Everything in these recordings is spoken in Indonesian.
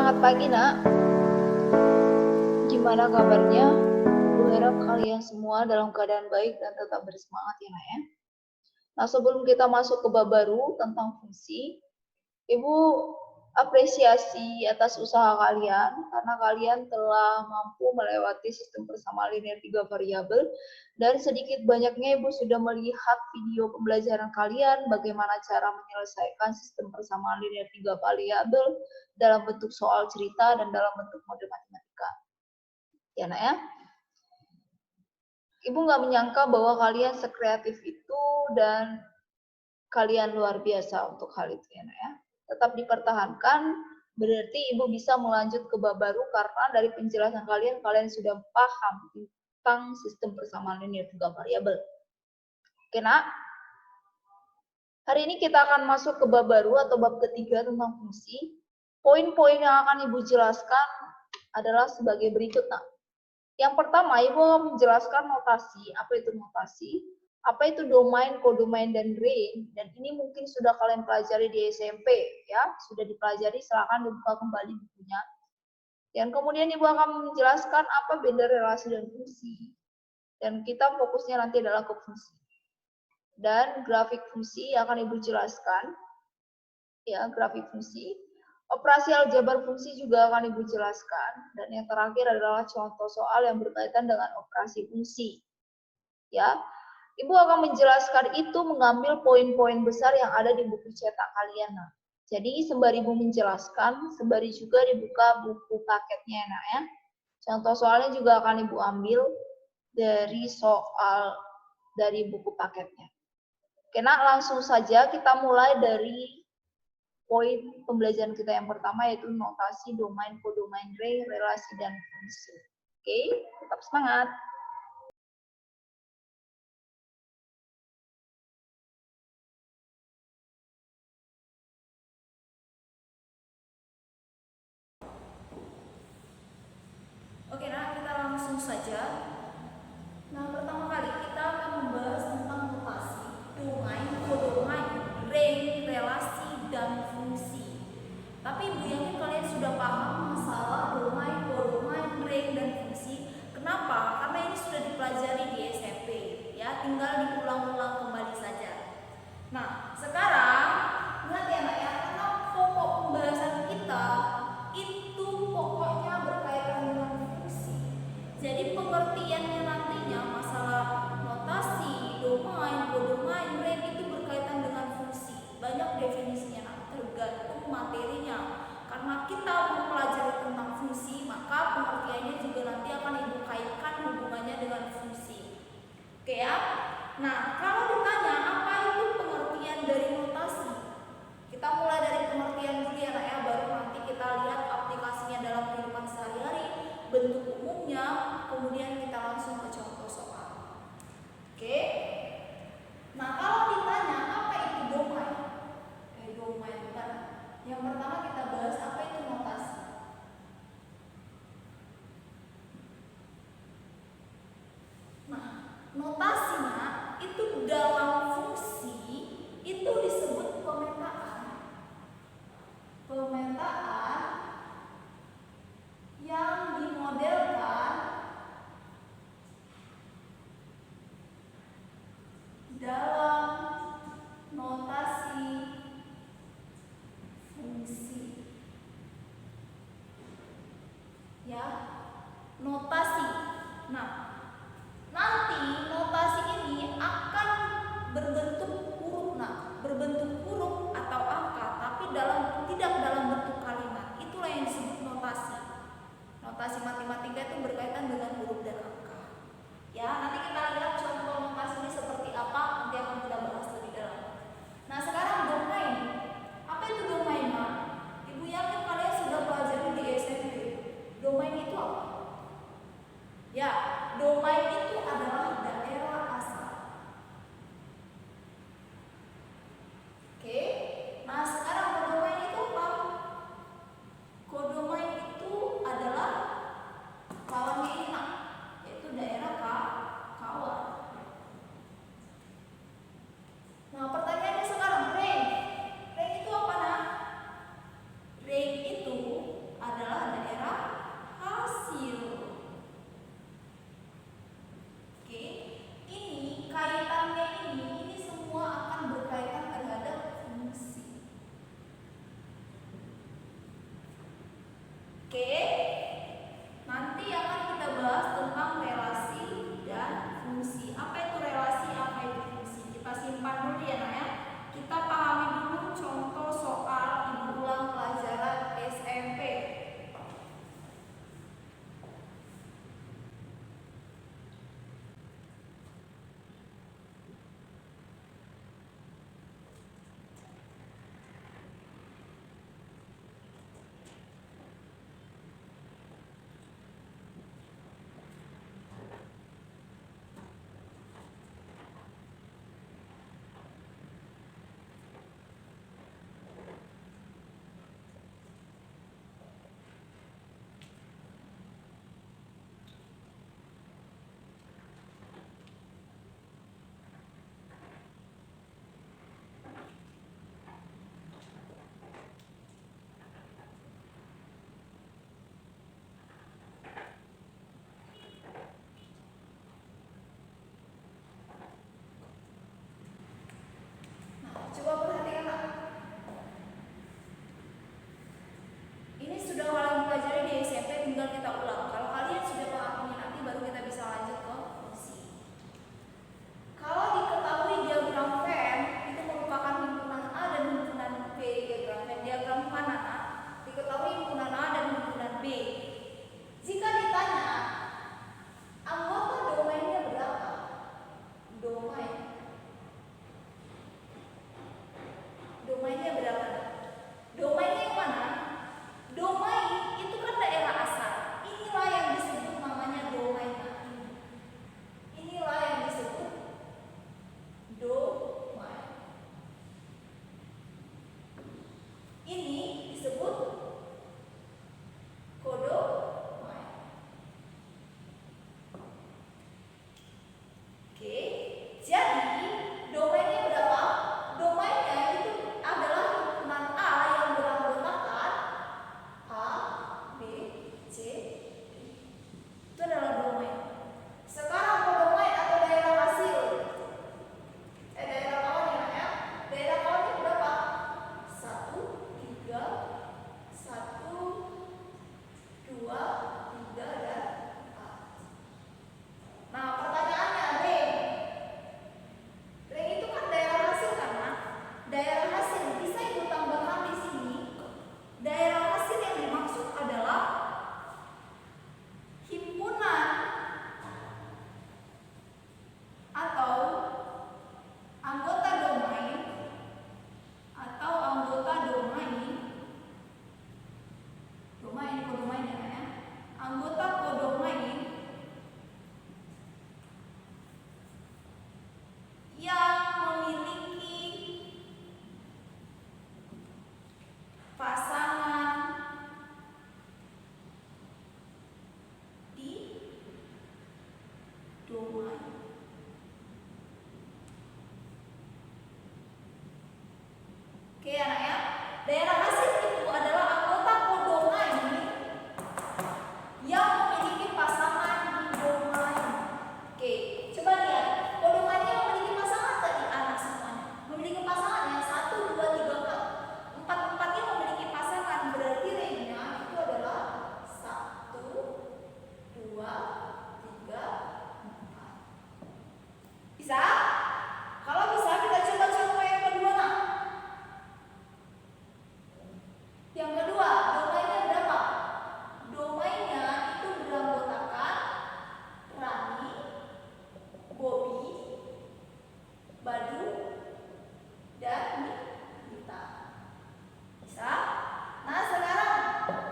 Selamat pagi, Nak. Gimana kabarnya? Ibu harap kalian semua dalam keadaan baik dan tetap bersemangat ya, Nak ya. Nah, sebelum kita masuk ke bab baru tentang fungsi, Ibu apresiasi atas usaha kalian karena kalian telah mampu melewati sistem persamaan linear 3 variabel dan sedikit banyaknya Ibu sudah melihat video pembelajaran kalian bagaimana cara menyelesaikan sistem persamaan linear 3 variabel dalam bentuk soal cerita dan dalam bentuk model matematika. Ya, Nak ya. Ibu nggak menyangka bahwa kalian sekreatif itu dan kalian luar biasa untuk hal itu ya, Nak ya. Tetap dipertahankan, berarti Ibu bisa melanjut ke bab baru karena dari penjelasan kalian sudah paham tentang sistem persamaan linear 3 variabel. Oke, Nak? Hari ini kita akan masuk ke bab baru atau bab ketiga tentang fungsi. Poin-poin yang akan Ibu jelaskan adalah sebagai berikut, Nak. Yang pertama, Ibu akan menjelaskan notasi. Apa itu notasi? Apa itu domain, kodomain, dan range? Dan ini mungkin sudah kalian pelajari di SMP, ya. Sudah dipelajari, silakan dibuka kembali bukunya. Dan kemudian Ibu akan menjelaskan apa beda relasi dan fungsi. Dan kita fokusnya nanti adalah ke fungsi. Dan grafik fungsi akan Ibu jelaskan. Ya, grafik fungsi. Operasi aljabar fungsi juga akan Ibu jelaskan. Dan yang terakhir adalah contoh soal yang berkaitan dengan operasi fungsi. Ya, Ibu akan menjelaskan itu mengambil poin-poin besar yang ada di buku cetak kalian. Nah, jadi sembari Ibu menjelaskan, sembari juga dibuka buku paketnya, Nak ya. Contoh soalnya juga akan Ibu ambil dari soal dari buku paketnya. Oke, Nak, langsung saja kita mulai dari poin pembelajaran kita yang pertama yaitu notasi, domain, kodomain, range, relasi, dan fungsi. Oke, tetap semangat. Oke, nah kita langsung saja. Nah, pertama kali kita akan membahas tentang notasi, domain, kodomain, range, relasi, dan fungsi. Tapi Ibu yakin kalian sudah paham masalah domain, kodomain, range, dan fungsi. Kenapa? Karena ini sudah dipelajari di SMP, ya. Tinggal diulang-ulang kembali saja. Nah, sekarang ingat ya, Mbak ya, karena pokok pembahasan kita itu pokoknya berkaitan dengan fungsi. Jadi pengertiannya nantinya masalah notasi, domain, kodomain, range itu berkaitan dengan fungsi. Banyak definisinya, tergantung materinya. Karena kita mempelajari tentang fungsi, maka pengertiannya juga nanti akan Ibu kaitkan hubungannya dengan fungsi. Oke ya? Nah, kalau ditanya apa itu pengertian dari notasi? Kita mulai dari pengertian dulu ya, Nak ya, baru nanti kita lihat aplikasinya dalam kehidupan sehari-hari, bentuk umumnya, kemudian kita langsung ke contoh soal. Oke? Nah, kalau ditanya apa itu domain? Domain kan? Yang pertama kita bahas apa itu notasi. Nah, notasinya itu dalam fungsi itu disebut pemetaan. Pemetaan yang dimodelkan dalam notasi fungsi. Ya, notasi. Nah, nanti notasi ini akan berbentuk huruf, berbentuk huruf atau angka, tapi tidak dalam bentuk kalimat. Itulah yang disebut notasi. Notasi matematika itu berkaitan dengan huruf dan angka. Ya, nanti kita lihat contoh notasi ini seperti apa, nanti akan kita bahas lebih dalam. Nah, sekarang domain. Apa itu domain, Mak? Ibu yakin kalian sudah pelajari di SMP. Domain itu apa?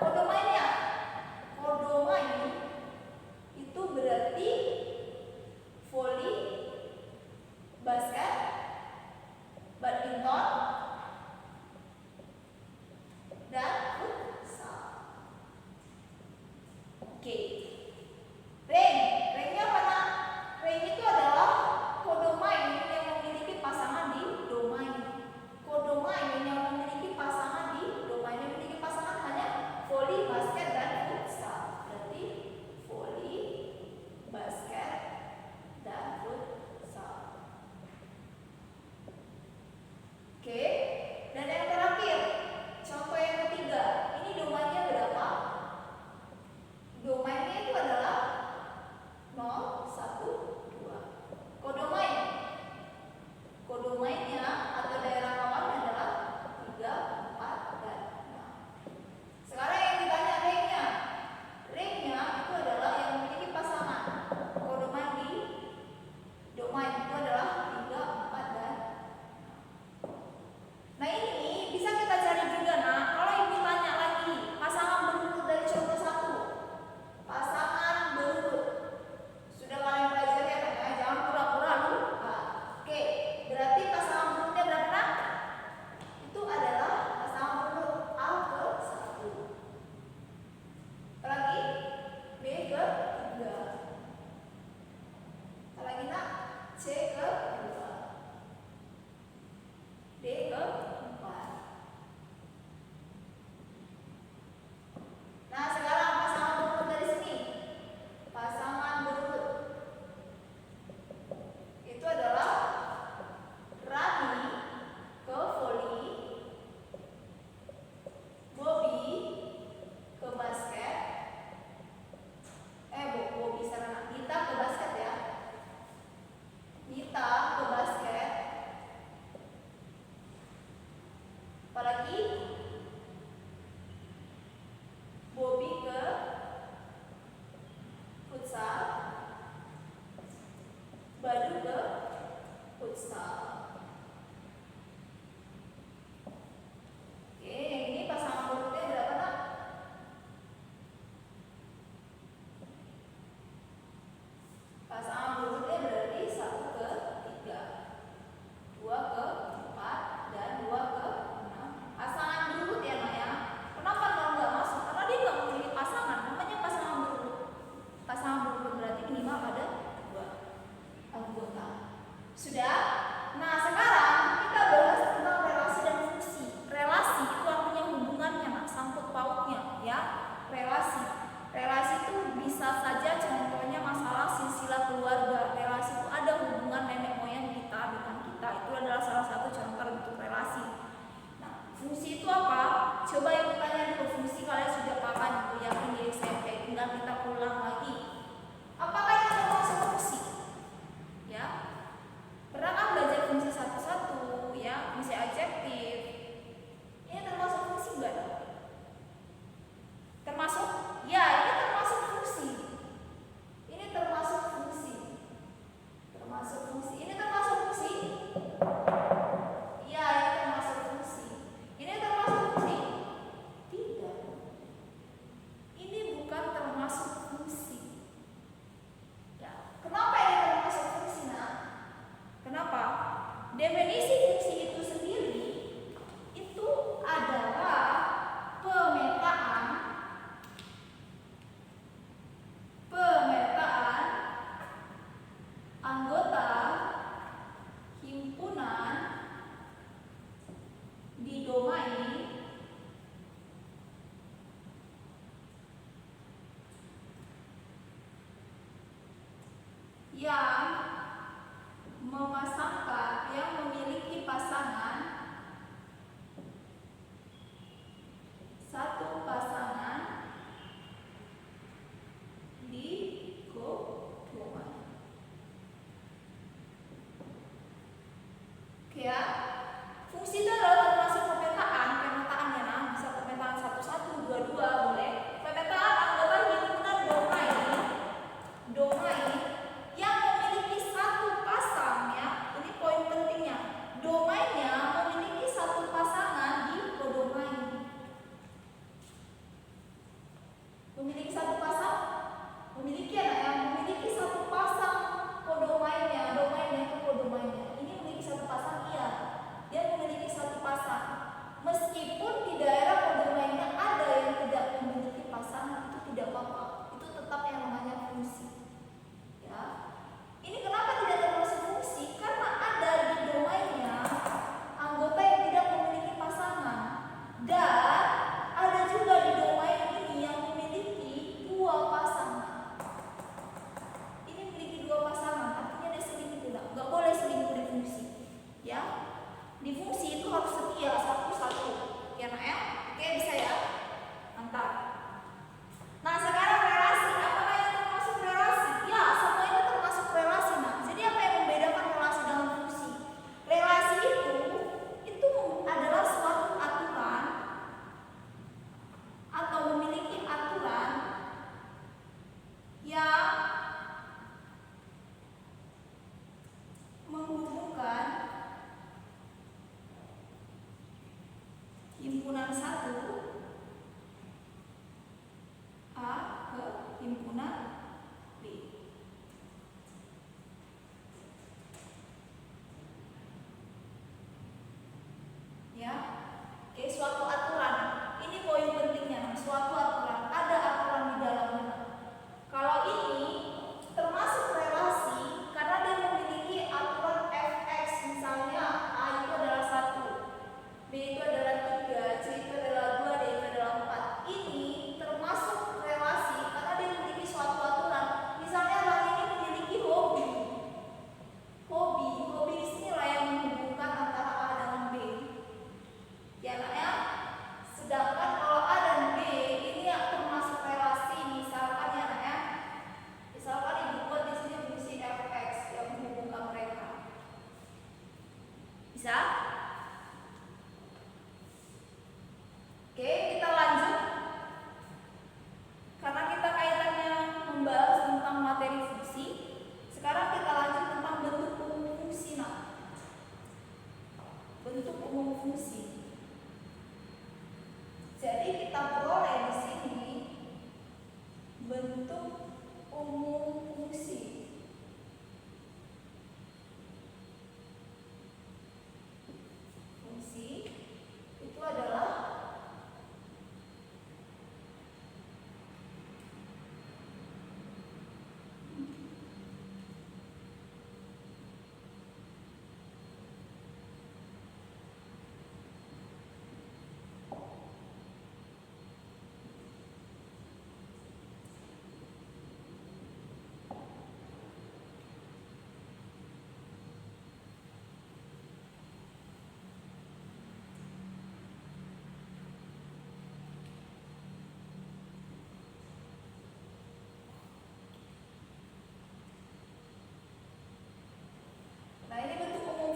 kodomainnya? Kodomain itu berarti voli, basket, badminton, dan futsal. Oke. Ringnya mana? Ring itu adalah kodomain yang memiliki pasangan di domain. Kodomain yang memiliki pasangan di domain, yang memiliki pasangan hanya voli, basket, dan futsal. Berarti voli, basket, dan futsal. Oke. Dan yang terakhir, contoh yang ketiga. Ini domainnya berapa? Domainnya itu adalah 0, 1, 2. Kodomain. Kodomainnya atau daerah kawannya adalah 3, 4, dan 6. Sekarang yang ditanya ringnya. Ringnya itu adalah yang memiliki pasangan. Kodomain di domain itu adalah 3, 4, dan 6. Nah ini bisa kita cari juga. Nah kalau ibu tanya lagi pasangan berurut dari contoh 1. Pasangan berurut. Sudah kalian pelajari ya kan? Jangan pura-pura lupa. Oke, berarti pasangan berurutnya berapa? Itu adalah pasangan berurut A ke 1. Apalagi B ke 3. Apalagi nak? C ke 2. D ke 4. Nah sekarang pasangan berurut dari sini. Pasangan berurut itu adalah Rani ke voli, Bobby ke basket, Bobby sana, Nita ke basket ya, Nita ke basket, apalagi Bobby ke futsal, Badu ke futsal. Oke, yang ini pasangan berurutnya berapa nak? Pasangan berurutnya berarti 1 ke 3, 2 ke 4, dan 2 ke 6. Pasangan berurut ya nak ya. Kenapa kalau nggak masuk? Karena dia nggak memiliki pasangan, namanya pasangan berurut. Pasangan berurut berarti minimal ada 2 anggota. Sudah? Nah sekarang kita bahas tentang relasi dan fungsi. Relasi itu artinya hubungannya, nak, sangkut pautnya ya. Relasi itu bisa saja contohnya masalah silsilah keluarga. Relasi itu ada hubungan nenek moyang kita dengan kita. Itu adalah salah satu contoh bentuk relasi. Nah, fungsi itu apa? Coba ibu tanya dulu, fungsi kalian sudah paham itu yakin di SMP. Tinggal kita ulang lagi. Apakah ini termasuk fungsi? Ya. Pernah kan belajar fungsi satu-satu ya, fungsi adjektif. Ini termasuk fungsi enggak? Termasuk? Ya, ini termasuk fungsi. Ini termasuk fungsi. Termasuk fungsi. Ini termasuk fungsi? Ya, ini termasuk fungsi. Ini termasuk fungsi? himpunan B. Ya. Oke, suatu aturan. Ini poin pentingnya. Suatu aturan, ada aturan di dalamnya. Kalau ini termasuk relasi karena dia memiliki aturan fx, misalnya A itu adalah 1, B itu adalah 3, C itu adalah 2, D itu adalah 4. Ini termasuk relasi karena dia memiliki suatu aturan. Misalnya orang ini memiliki hobi. Hobi di sinilah yang menghubungkan antara A dengan B. Ya, nak ya. Sedangkan kalau A dan B ini yang termasuk relasi, misalkan ya, nak ya. Misalkan ibu buat di sini fungsi fx yang menghubungkan mereka. Bisa? Oke, kita lanjut. Karena kita kaitannya membahas tentang materi fungsi, sekarang kita lanjut tentang bentuk umum fungsi. Nah, bentuk umum fungsi. Jadi kita peroleh di sini bentuk umum fungsi. Fungsi itu adalah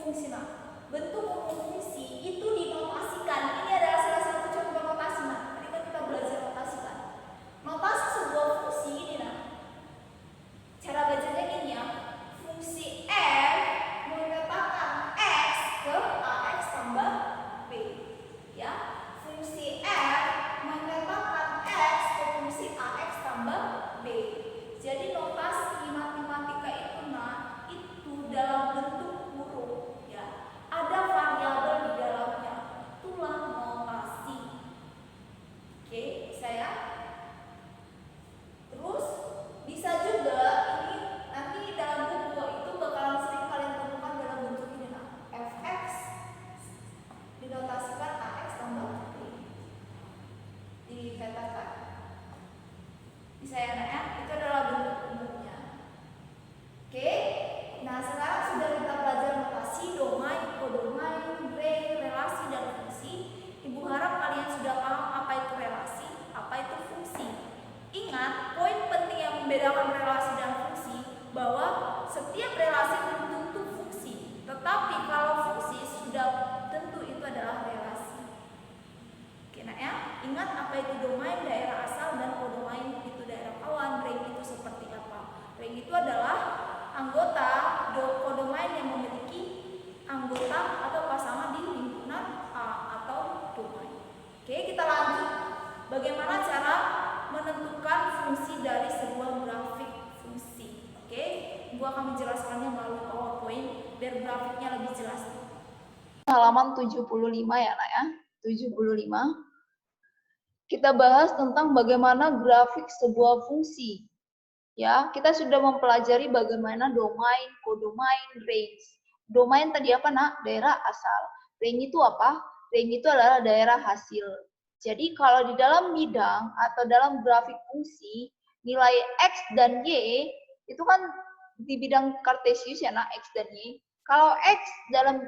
fungsi. Nah, bentuk umum fungsi itu dinotasikan. Ini adalah salah satu contoh notasi. Nah, tadi kan kita belajar notasi kan. Notasi sebuah fungsi ini, nah, cara bacanya gini ya. Fungsi f mengatakan x ke ax tambah b. Ya, fungsi f mengatakan x ke fungsi ax tambah b. Jadi notasi matematika itu, nah, itu dalam bentuk ada variabel di dalamnya, itulah notasi. Oke, saya. Terus bisa juga ini nanti dalam buku itu bakalan sering kalian temukan dalam bentuk ini, nah, fx dinotasikan ax tambah b, dikatakan. Bisa ya, nak ya? Itu adalah bentuk umumnya. Oke. Nah, sekarang sudah kita belajar notasi, domain, kodomain, range, relasi, dan fungsi. Ibu harap kalian sudah paham apa itu relasi, apa itu fungsi. Ingat, poin penting yang membedakan relasi dan fungsi, bahwa setiap relasi belum tentu fungsi. Tetapi kalau fungsi sudah tentu itu adalah relasi. Oke, nah ya, ingat apa itu domain, daerah asal, dan kodomain itu daerah kawan, range itu seperti apa. Range itu adalah anggota kodomain yang memiliki anggota atau pasangan di himpunan A atau domain. Oke, kita lanjut. Bagaimana cara menentukan fungsi dari sebuah grafik fungsi? Oke, gua akan menjelaskannya melalui PowerPoint biar grafiknya lebih jelas. Halaman 75 ya, nak ya. 75. Kita bahas tentang bagaimana grafik sebuah fungsi. Ya, kita sudah mempelajari bagaimana domain, kodomain, range. Domain tadi apa, nak? Daerah asal. Range itu apa? Range itu adalah daerah hasil. Jadi kalau di dalam bidang atau dalam grafik fungsi, nilai X dan Y itu kan di bidang kartesius ya, nak, X dan Y. Kalau X dalam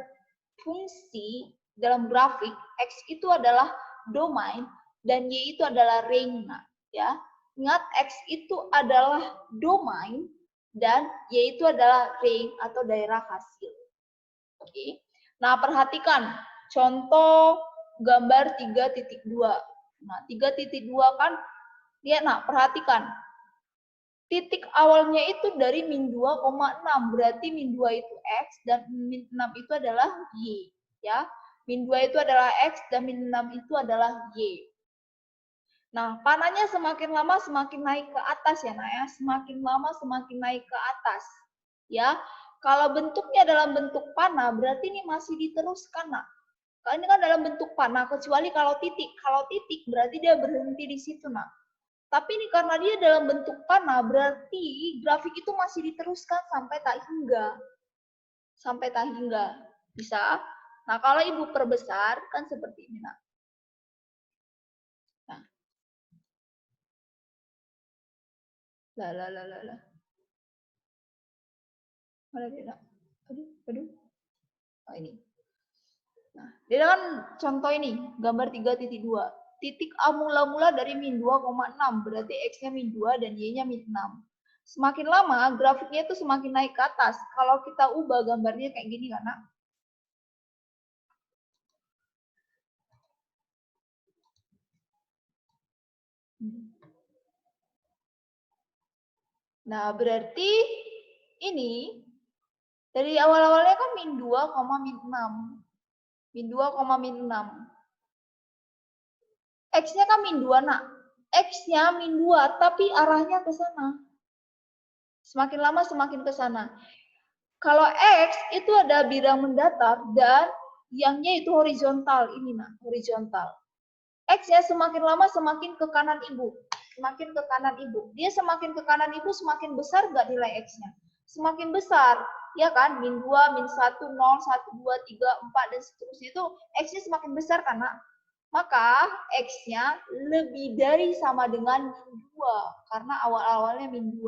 fungsi, dalam grafik, X itu adalah domain dan Y itu adalah range, nak, ya. Ingat, X itu adalah domain dan Y itu adalah range atau daerah hasil. Oke. Nah, perhatikan contoh gambar 3.2. Nah, 3.2 kan, lihat, nah, perhatikan. Titik awalnya itu dari min 2,6, berarti min 2 itu X dan min 6 itu adalah Y. Ya, min 2 itu adalah X dan min 6 itu adalah Y. Nah, panahnya semakin lama semakin naik ke atas ya, Nak ya. Semakin lama semakin naik ke atas. Ya. Kalau bentuknya dalam bentuk panah, berarti ini masih diteruskan, Nak. Kalau ini kan dalam bentuk panah, kecuali kalau titik. Kalau titik berarti dia berhenti di situ, Nak. Tapi ini karena dia dalam bentuk panah, berarti grafik itu masih diteruskan sampai tak hingga. Sampai tak hingga. Bisa? Nah, kalau Ibu perbesar, kan seperti ini, Nak. Nah. Lah. Mana dia, Nak? Aduh. Oh, ini. Nah, dia kan contoh ini, gambar 3.2. Titik A mula-mula dari min 2,6, berarti X-nya min 2 dan Y-nya min 6. Semakin lama, grafiknya itu semakin naik ke atas. Kalau kita ubah gambarnya kayak gini kan, Nak? Nah, berarti ini dari awal-awalnya kan min 2, min 6. Min 2, min 6. X-nya kan min 2, Nak. X-nya min 2, tapi arahnya ke sana. Semakin lama semakin ke sana. Kalau X itu ada bidang mendatar dan yang Y itu horizontal. Ini, Nak, horizontal. X-nya semakin lama semakin ke kanan Ibu. Semakin ke kanan Ibu. Dia semakin ke kanan Ibu, semakin besar nggak nilai X-nya? Semakin besar. Ya kan? Min 2, min 1, 0, 1, 2, 3, 4, dan seterusnya itu X-nya semakin besar kan, Nak? Maka X-nya lebih dari sama dengan min 2. Karena awal-awalnya min 2.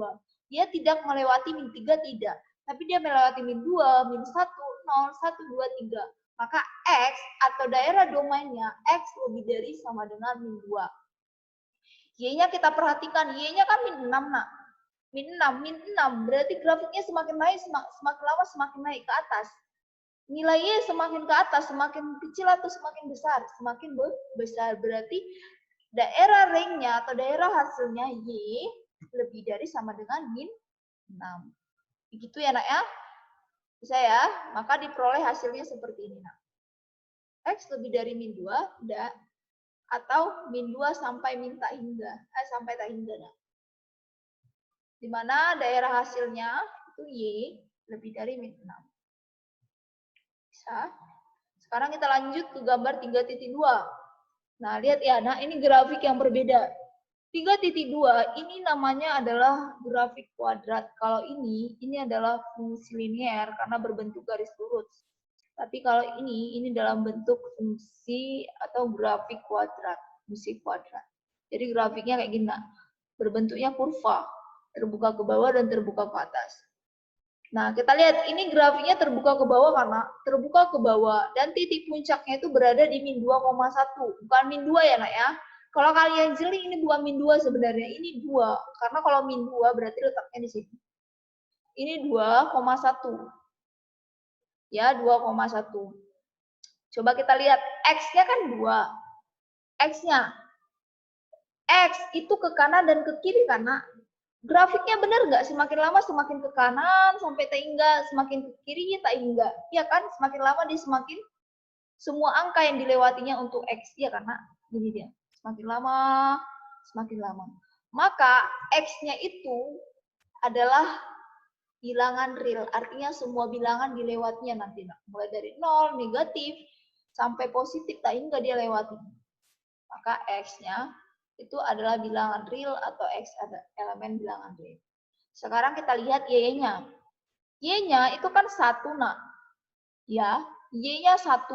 Dia tidak melewati min 3, tidak. Tapi dia melewati min 2, min 1, 0, 1, 2, 3. Maka X atau daerah domainnya X lebih dari sama dengan min 2. Y-nya kita perhatikan, Y-nya kan min 6, Nak. Min 6. Berarti grafiknya semakin naik, semakin lama semakin naik ke atas. Nilai Y semakin ke atas, semakin kecil atau semakin besar? Semakin besar. Berarti daerah ring-nya atau daerah hasilnya Y lebih dari sama dengan min 6. Begitu ya, Nak ya? Bisa ya? Maka diperoleh hasilnya seperti ini, Nak. X lebih dari min 2, udah. Atau min 2 sampai min tak hingga. Sampai tak hingga, Nak. Di mana daerah hasilnya itu Y lebih dari min 6. Bisa. Sekarang kita lanjut ke gambar 3.2. Nah, lihat ya, nah ini grafik yang berbeda. 3.2 ini namanya adalah grafik kuadrat. Kalau ini adalah fungsi linear karena berbentuk garis lurus. Tapi kalau ini dalam bentuk fungsi atau grafik kuadrat, fungsi kuadrat. Jadi grafiknya kayak gini, berbentuknya kurva, terbuka ke bawah dan terbuka ke atas. Nah, kita lihat ini grafiknya terbuka ke bawah karena terbuka ke bawah dan titik puncaknya itu berada di min 2,1, bukan min 2 ya, Nak ya. Kalau kalian jeli ini bukan min 2 sebenarnya, ini 2. Karena kalau min 2 berarti letaknya di sini. Ini 2,1. Ya, 2,1. Coba kita lihat X-nya kan 2. X-nya. X itu ke kanan dan ke kiri karena grafiknya benar nggak? Semakin lama semakin ke kanan sampai tak hingga, semakin ke kiri tak hingga. Iya kan? Semakin lama dia semakin semua angka yang dilewatinya untuk X. Ya karena gini dia. Semakin lama, semakin lama. Maka X-nya itu adalah bilangan real. Artinya semua bilangan dilewatinya nanti. Mulai dari 0, negatif, sampai positif tak hingga dia lewati. Maka X-nya itu adalah bilangan real atau X ada elemen bilangan real. Sekarang kita lihat Y-nya. Y-nya itu kan 1, Nak. Ya, Y-nya 1.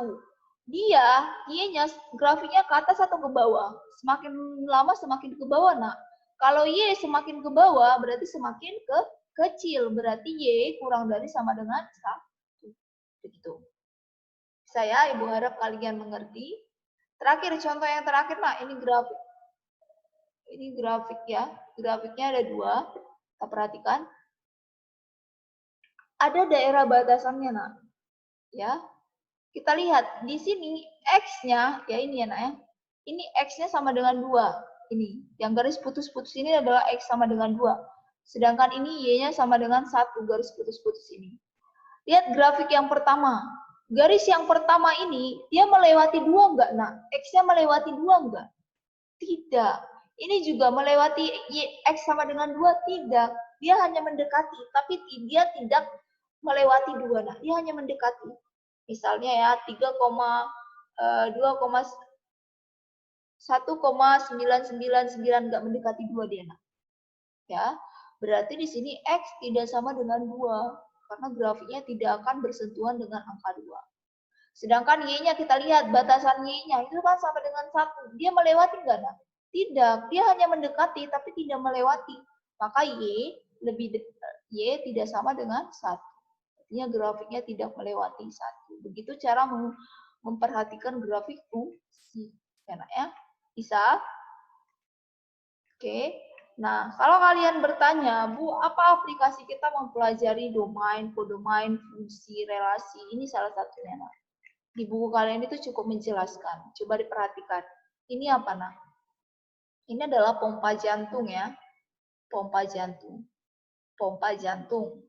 Dia, Y-nya grafiknya ke atas atau ke bawah? Semakin lama semakin ke bawah, Nak. Kalau Y semakin ke bawah, berarti semakin kecil. Berarti Y kurang dari sama dengan 1. Begitu. Saya, Ibu harap kalian mengerti. Terakhir, contoh yang terakhir, Nak. Ini grafik. Ini grafik ya. Grafiknya ada 2. Kita perhatikan. Ada daerah batasannya, Nak. Ya. Kita lihat di sini X-nya, ya ini ya, Nak ya. Ini X-nya sama dengan 2. Ini, yang garis putus-putus ini adalah X sama dengan 2. Sedangkan ini Y-nya sama dengan 1 garis putus-putus ini. Lihat grafik yang pertama. Garis yang pertama ini, dia melewati 2 enggak, Nak? X-nya melewati 2 enggak? Tidak. Ini juga melewati X sama dengan 2? Tidak. Dia hanya mendekati, tapi dia tidak melewati 2. Nah, dia hanya mendekati. Misalnya ya, 1,999 nggak mendekati 2 dia. Nah. Ya, berarti di sini X tidak sama dengan 2. Karena grafiknya tidak akan bersentuhan dengan angka 2. Sedangkan Y-nya kita lihat, batasan Y-nya itu kan sama dengan 1. Dia melewati enggak? Nah? Tidak, dia hanya mendekati tapi tidak melewati. Maka Y tidak sama dengan 1. Artinya grafiknya tidak melewati 1. Begitu cara memperhatikan grafik fungsi. Ya, bisa? Oke. Nah, kalau kalian bertanya, Bu, apa aplikasi kita mempelajari domain, kodomain, fungsi, relasi? Ini salah satunya. Nah, di buku kalian itu cukup menjelaskan. Coba diperhatikan. Ini apa, nah? Ini adalah pompa jantung ya. Pompa jantung. Pompa jantung.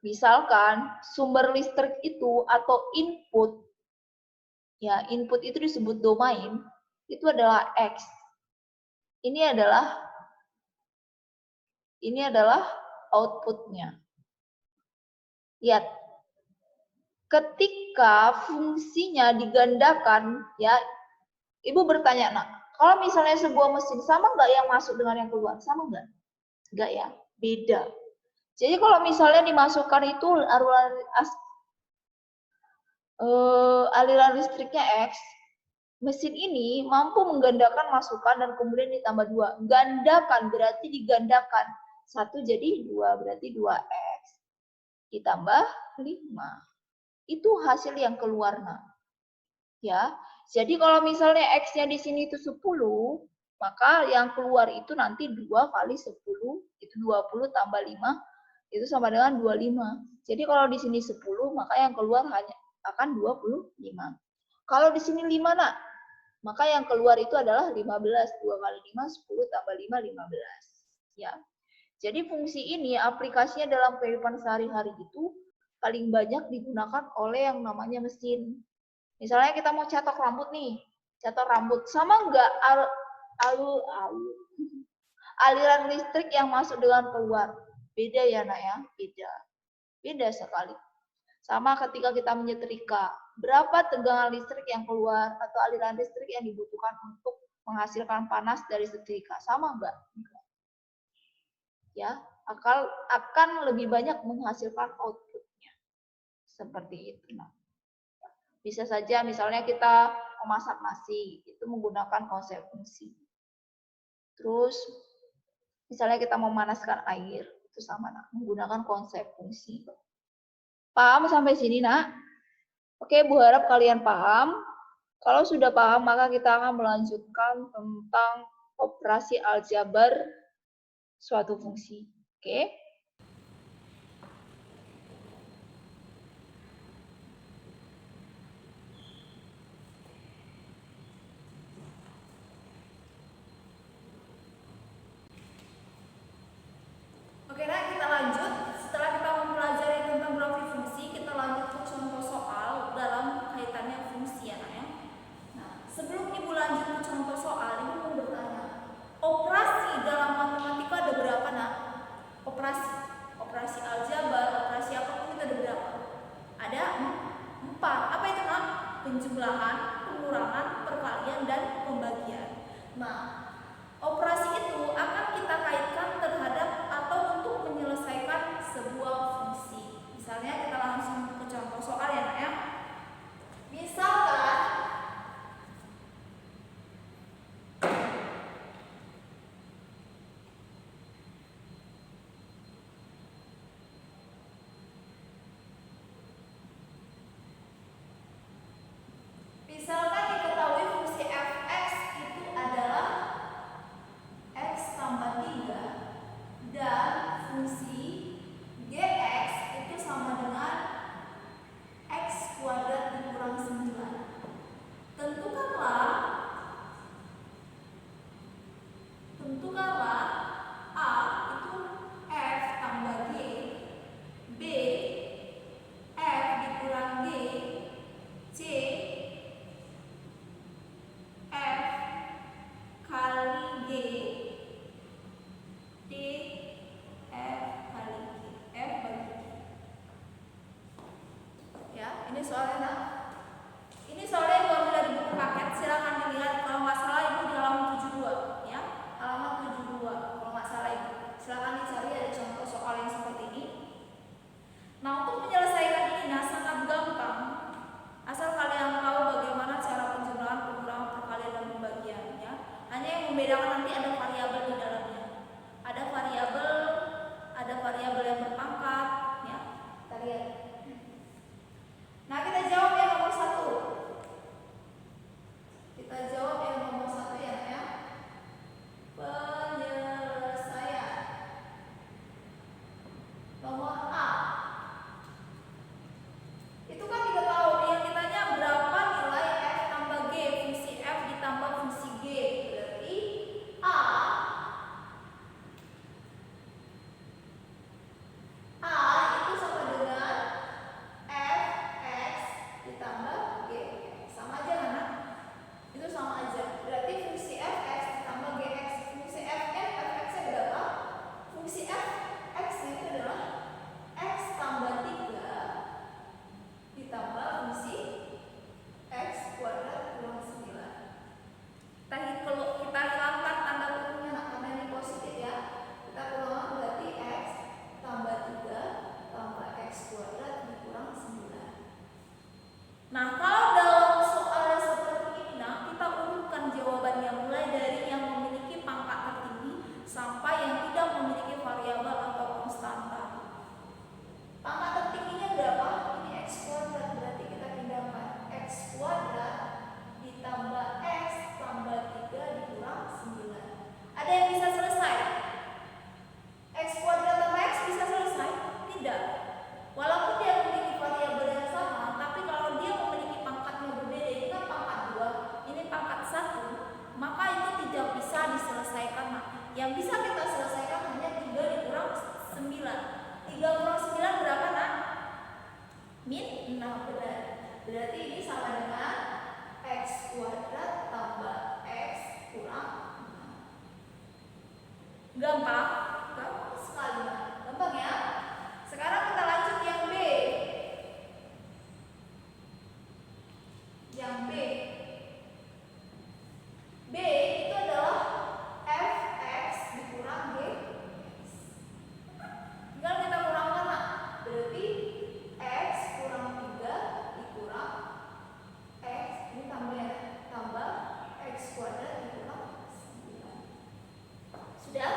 Misalkan sumber listrik itu atau input, ya input itu disebut domain, itu adalah X. Ini adalah outputnya. Lihat, ketika fungsinya digandakan, ya, Ibu bertanya, nah, kalau misalnya sebuah mesin sama nggak yang masuk dengan yang keluar? Sama nggak? Nggak ya, beda. Jadi kalau misalnya dimasukkan itu aliran listriknya X, mesin ini mampu menggandakan masukan dan kemudian ditambah 2. Gandakan berarti digandakan. 1 jadi 2, berarti 2X. Ditambah 5. Itu hasil yang keluar, nah. Ya, jadi kalau misalnya X-nya di sini itu 10, maka yang keluar itu nanti 2 kali 10, itu 20 tambah 5, itu sama dengan 25. Jadi kalau di sini 10, maka yang keluar hanya akan 25. Kalau di sini 5, nak, maka yang keluar itu adalah 15. 2 kali 5, 10 tambah 5, 15. Ya. Jadi fungsi ini aplikasinya dalam kehidupan sehari-hari itu paling banyak digunakan oleh yang namanya mesin. Misalnya kita mau catok rambut nih, catok rambut sama enggak aliran listrik yang masuk dengan keluar? Beda ya, nak ya, beda. Beda sekali. Sama ketika kita menyetrika, berapa tegangan listrik yang keluar atau aliran listrik yang dibutuhkan untuk menghasilkan panas dari setrika? Sama enggak? Ya, akan lebih banyak menghasilkan outputnya. Seperti itu. Nah, bisa saja misalnya kita memasak nasi, itu menggunakan konsep fungsi. Terus misalnya kita memanaskan air, itu sama, nah, menggunakan konsep fungsi. Paham sampai sini, nak? Oke, Bu harap kalian paham. Kalau sudah paham, maka kita akan melanjutkan tentang operasi aljabar suatu fungsi. Oke? Oke, nah kita lanjut. Setelah kita mempelajari tentang grafik fungsi, kita lanjut ke contoh soal dalam kaitannya fungsi ya, ya. Nah, sebelum Ibu lanjut ke contoh soal, Ibu mau bertanya, operasi dalam matematika ada berapa, nak? Operasi bisa kita selesaikan hanya 3 dikurang 9. 3 kurang 9 berapa, nak? Min 6, benar. Berarti ini sama dengan X kuadrat tambah X kurang 6. Gampang? Gampang sekali, nak. Gampang ya? Sekarang kita lanjut yang B. Yang B. B itu adalah fx dikurang gx. Tinggal kita kurangkan, nak. Berarti x kurang 3 dikurang x, ini tambah ya, tambah x kuadrat dikurang 9. Sudah?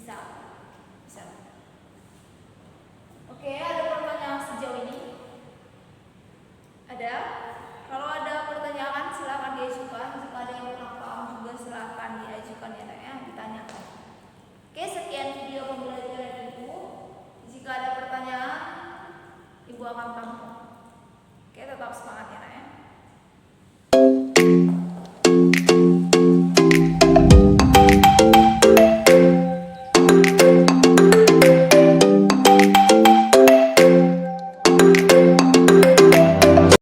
Bisa. Bisa. Oke, ada pertanyaan sejauh ini? Ada? Kalau ada pertanyaan silakan diajukan. Jika ada yang kurang paham juga silakan diajukan ya Nak ya, ditanyakan. Oke, sekian video pembelajaran Ibu. Jika ada pertanyaan, Ibu akan tampung. Oke, tetap semangat ya Nak ya.